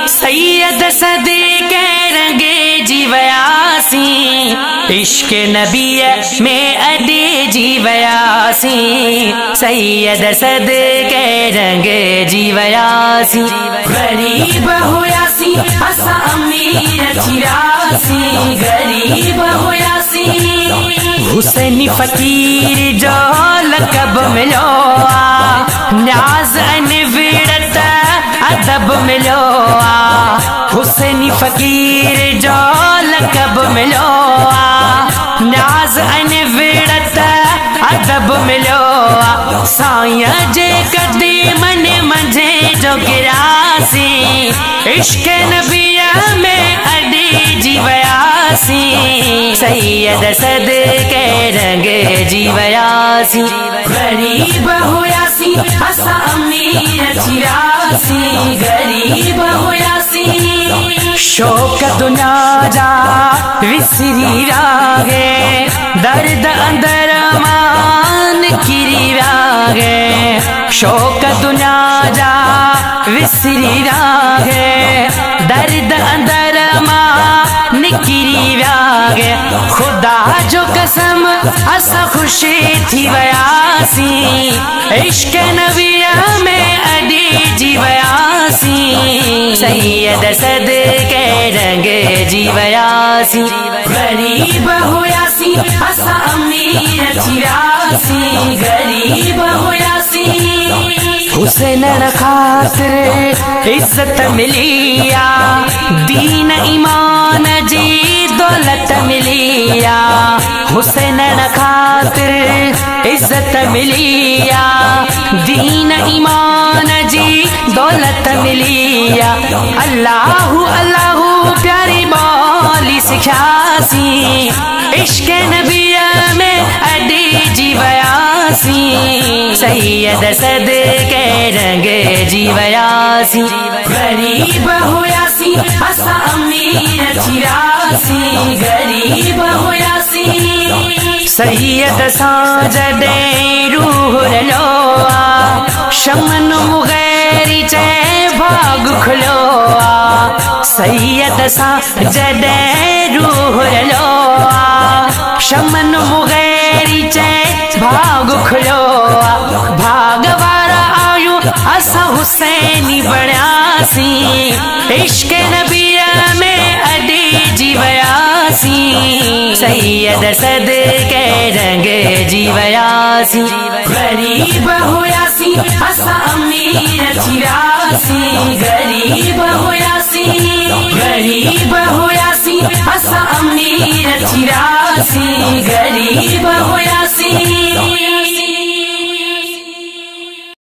सैयद सदके रंगे जीवयासी, इश्क नबी में अडे जीवयासी, सैयद सदके रंगे जीवयासी। गरीब होयासी असा अमीर चिरासी, गरीब होयासी हुसैनी फकीर जो लकब मिलो, न्याज अनविड़त अदब मिलो, हुसैनी फकीर जो लकब मिलो, न्याज अनविड़त अदब मिलो। साया जे कदी मन मंझे जो गिरासी, इश्क नबिया में अडी जीवयासी, सैयद सदके रंगे जीवयासी। गरीब होयासी असा अमीर चिरासी, गरीब होयासी शौक दुनिया जा विसरी रागे, दर्द अंदर मान किरी रागे, शौक दुनिया जा विसरी रागे, दर्द अंदर मान किरी रागे। खुदा जो कसम असा खुशी थी वयासी, इश्क नबिया में अडी जीवयासी, सैयद सदके रंगे जीवयासी। गरीब होयासी असा अमीर चिरासी, गरीब होयासी हुसैन खातिर इज्जत मिलिया, दीन ईमान जी दौलत मिलिया, हुसैन खातिर इज्जत मिलिया, दीन ईमान जी दौलत मिलिया। अल्लाहु अल्लाहु प्यारी बोली सिखासी, इश्क नबिया में अडी जीवयासी, सैयद सदके रंगे जीवयासी। गरीब होयासी असा अमीर चिरासी, गरीब होयासी सैयद साजदे रूह रलोआ, शमन मुगैरी चे भाग खुलोआ, सैयद साजदे रूह रलोआ, शमन मुगैरी चे भाग खुलोआ। भाग वारा आयु असा हुसैनी बण्यासी, इश्क नबिया में अडी जीवयासी, सैयद सदके रंगे जीवयासी। गरीब होयासी असा अमीर चिरासी, गरीब होयासी, गरीब होयासी असा अमीर चिरासी, गरीब होयासी।